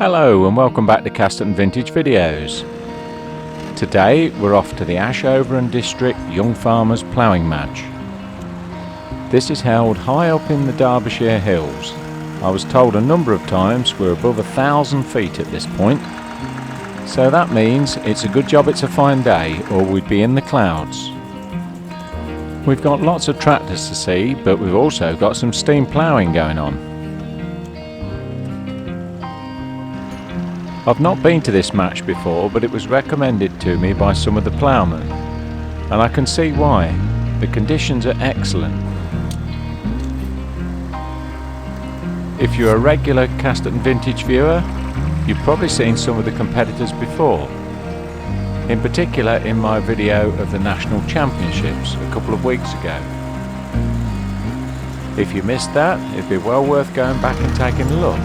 Hello and welcome back to Casterton Vintage Videos. Today we're off to the Ashover and District Young Farmers Ploughing Match. This is held high up in the Derbyshire hills. I was told a number of times we're above 1,000 feet at this point, so that means it's a good job it's a fine day or we'd be in the clouds. We've got lots of tractors to see, but we've also got some steam ploughing going on. I've not been to this match before, but it was recommended to me by some of the ploughmen, and I can see why. The conditions are excellent. If you're a regular Casterton Vintage viewer, you've probably seen some of the competitors before, in particular in my video of the National Championships a couple of weeks ago. If you missed that, it'd be well worth going back and taking a look.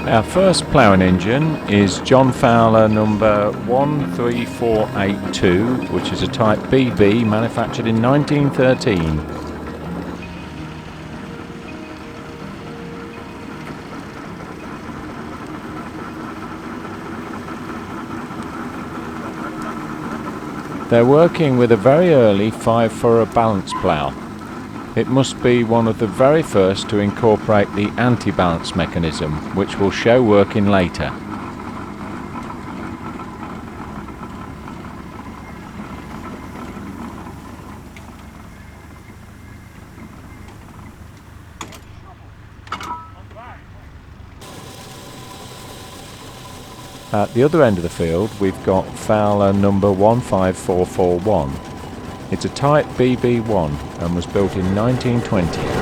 Our first ploughing engine is John Fowler number 13482, which is a type BB manufactured in 1913. They're working with a very early 5-furrow balance plough. It must be one of the very first to incorporate the anti-balance mechanism, which will show working later. At the other end of the field we've got Fowler number 15441. It's a type BB1 and was built in 1920.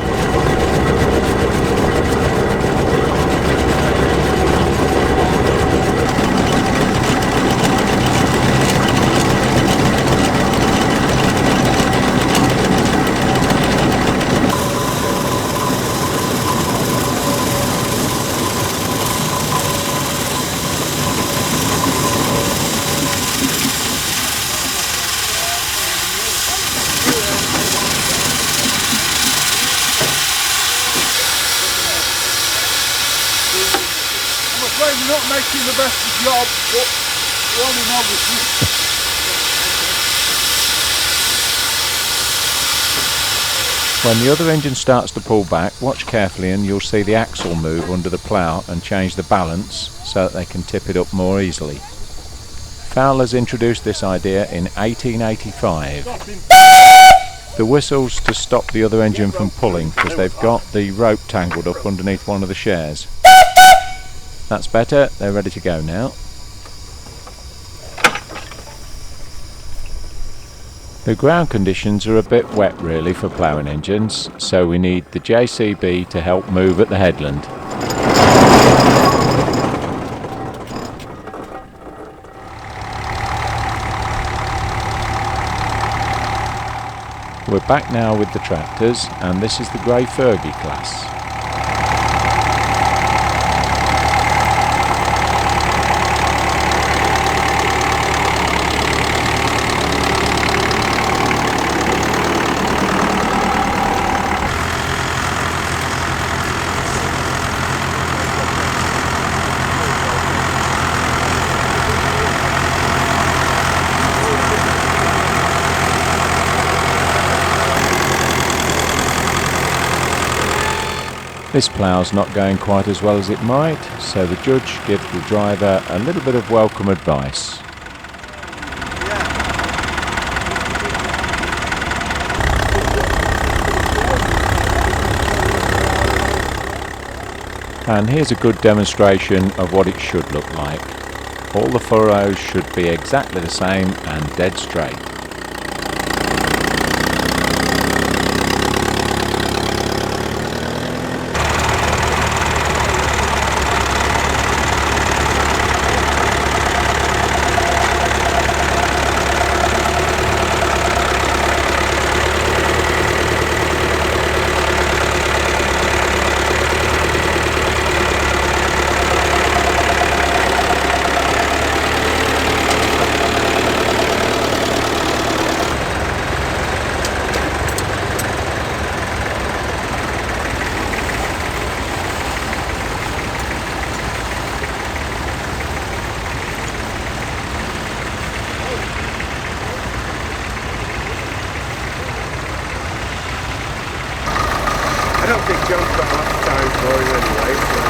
We're not making the best of job, but we're only novices. When the other engine starts to pull back, watch carefully and you'll see the axle move under the plough and change the balance so that they can tip it up more easily. Fowler's introduced this idea in 1885. The whistle's to stop the other engine from pulling because they've got the rope tangled up underneath one of the shares. That's better, they're ready to go now. The ground conditions are a bit wet really for ploughing engines, so we need the JCB to help move at the headland. We're back now with the tractors, and this is the grey Fergie class. This plough's not going quite as well as it might, so the judge gives the driver a little bit of welcome advice. And here's a good demonstration of what it should look like. All the furrows should be exactly the same and dead straight. I don't think John's got a lot of time for him anyway, so.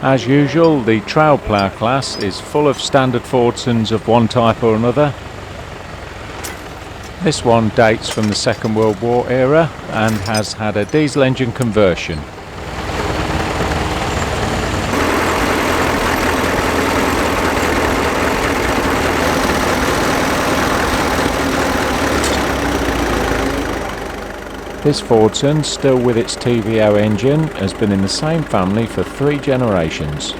As usual, the trail plough class is full of standard Fordsons of one type or another. This one dates from the Second World War era and has had a diesel engine conversion. This Fordson, still with its TVO engine, has been in the same family for 3 generations.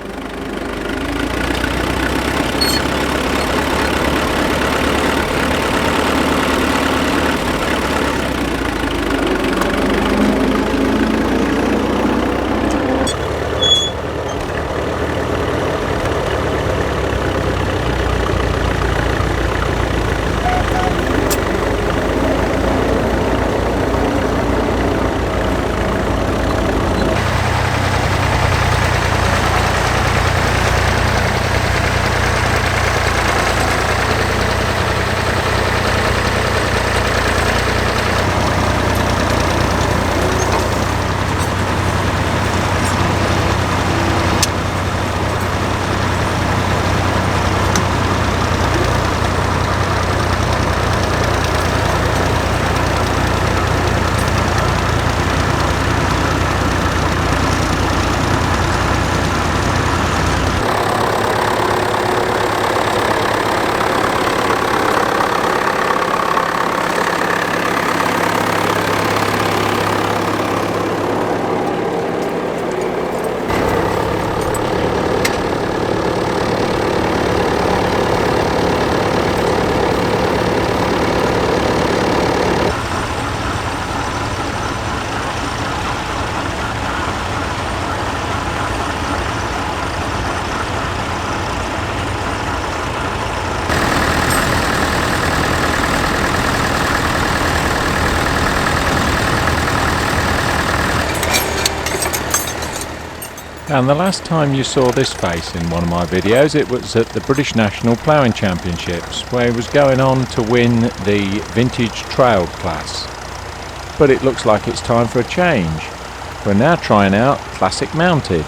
And the last time you saw this face in one of my videos, it was at the British National Ploughing Championships, where he was going on to win the vintage trail class. But it looks like it's time for a change. We're now trying out classic mounted.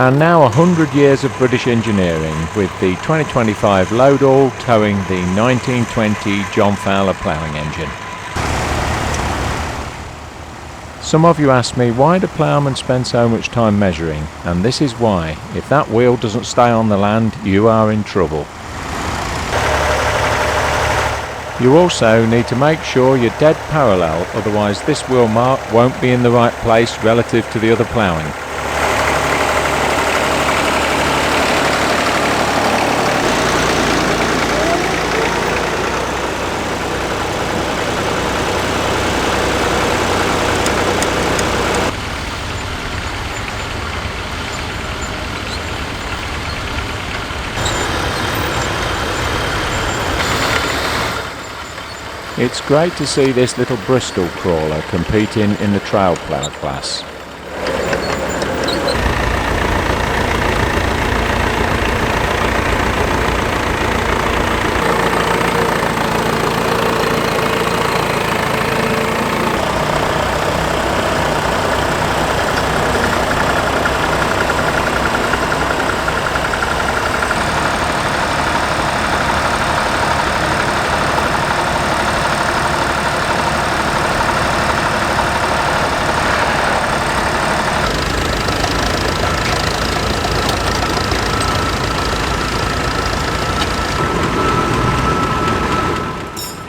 And now 100 years of British engineering, with the 2025 load-all towing the 1920 John Fowler ploughing engine. Some of you ask me, why do ploughmen spend so much time measuring? And this is why. If that wheel doesn't stay on the land, you are in trouble. You also need to make sure you're dead parallel, otherwise this wheel mark won't be in the right place relative to the other ploughing. It's great to see this little Bristol crawler competing in the trail plough class.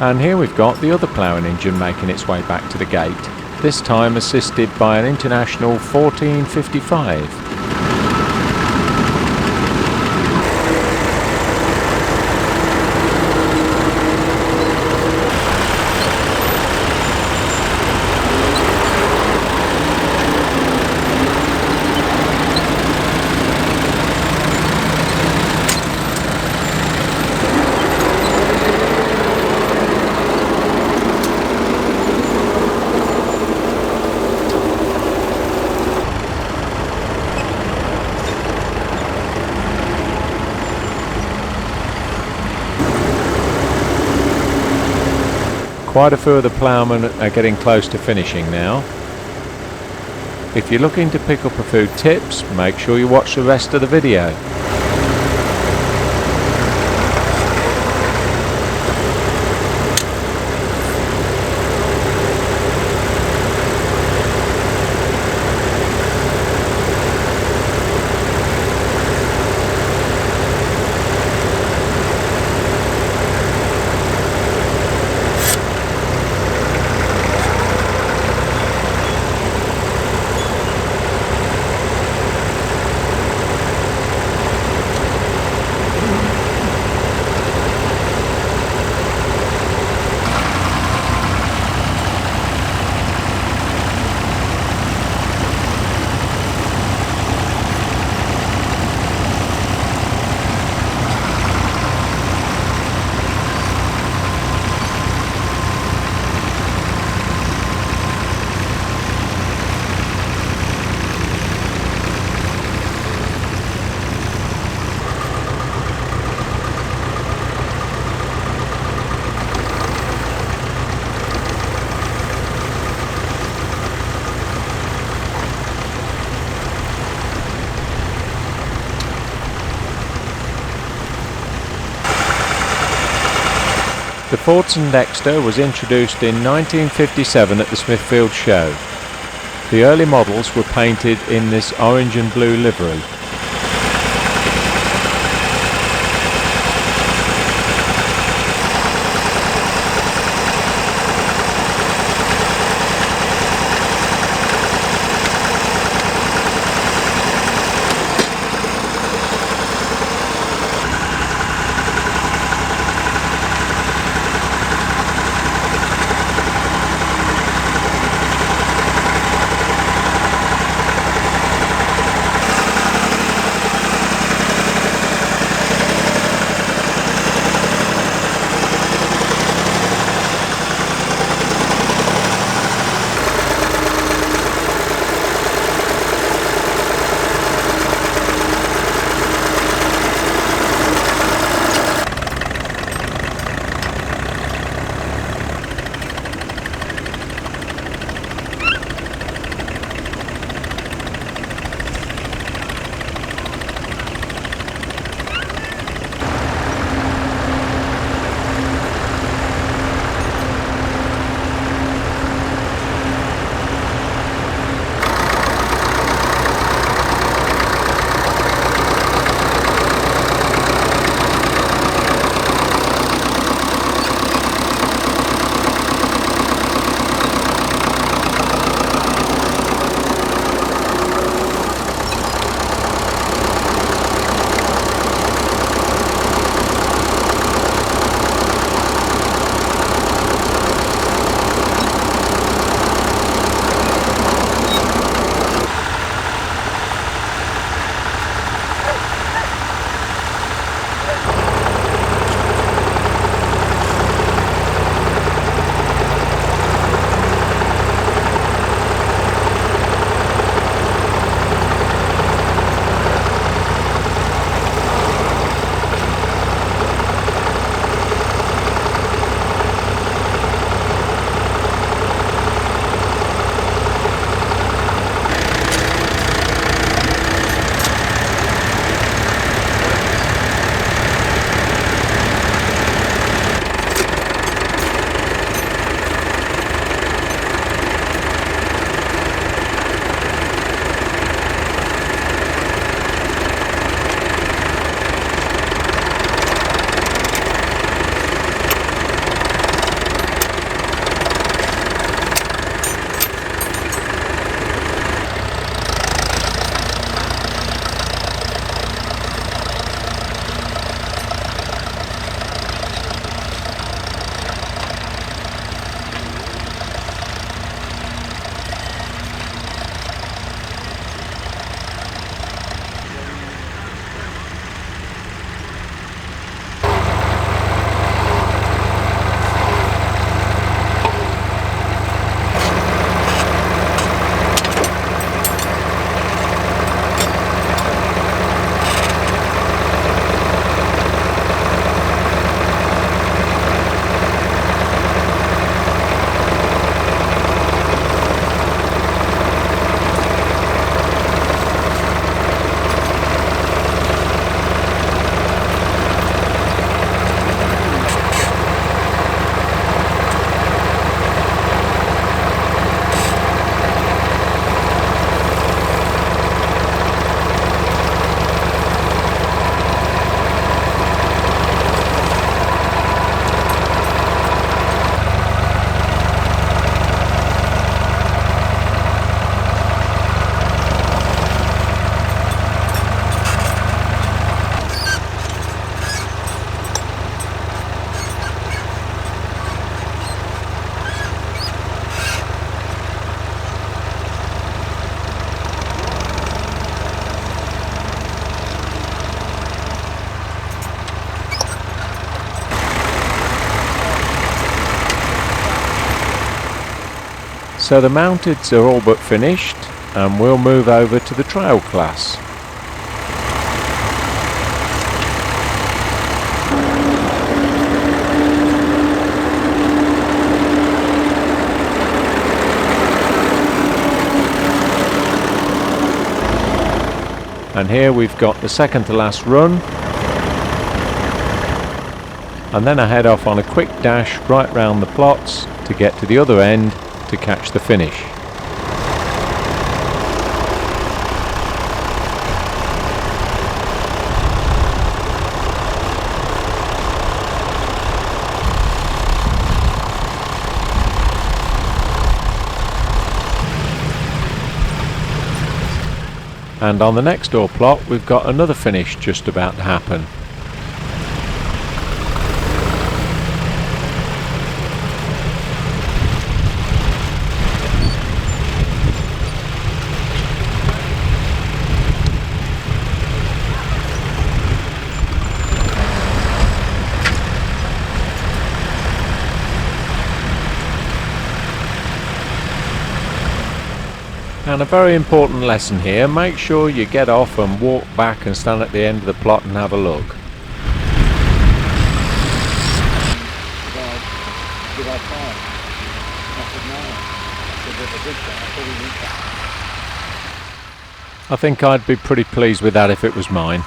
And here we've got the other ploughing engine making its way back to the gate, this time assisted by an International 1455. Quite a few of the ploughmen are getting close to finishing now. If you're looking to pick up a few tips, make sure you watch the rest of the video. The Fordson Dexter was introduced in 1957 at the Smithfield Show. The early models were painted in this orange and blue livery. So the mounteds are all but finished, and we'll move over to the trail class. And here we've got the second to last run, and then I head off on a quick dash right round the plots to get to the other end to catch the finish. And on the next door plot we've got another finish just about to happen. And a very important lesson here, make sure you get off and walk back and stand at the end of the plot and have a look. I think I'd be pretty pleased with that if it was mine.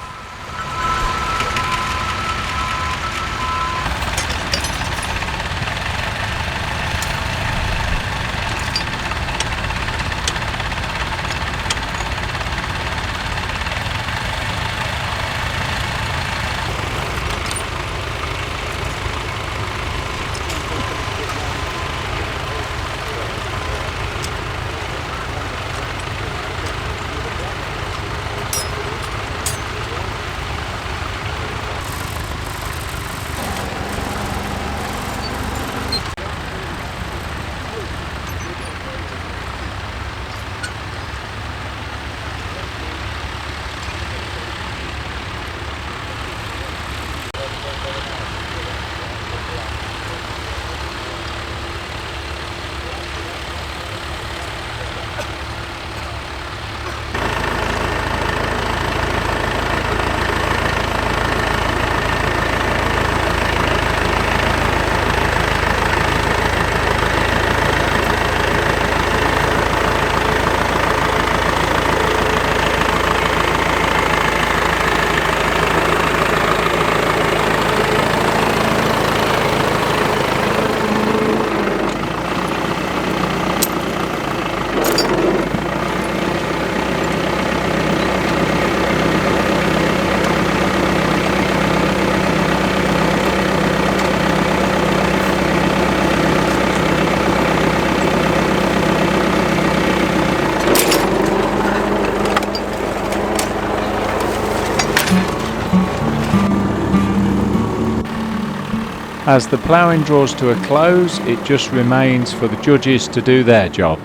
As the ploughing draws to a close, it just remains for the judges to do their job.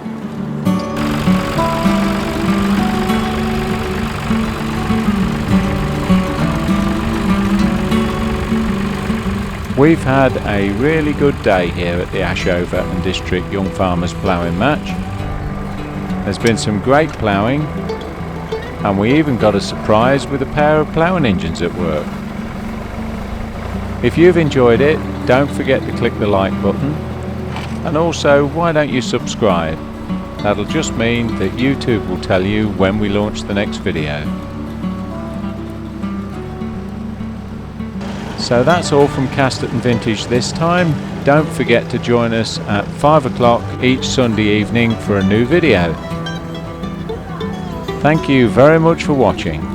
We've had a really good day here at the Ashover and District Young Farmers Ploughing Match. There's been some great ploughing, and we even got a surprise with a pair of ploughing engines at work. If you've enjoyed it, don't forget to click the like button, and also why don't you subscribe? That'll just mean that YouTube will tell you when we launch the next video. So that's all from Casterton Vintage this time. Don't forget to join us at 5 o'clock each Sunday evening for a new video. Thank you very much for watching.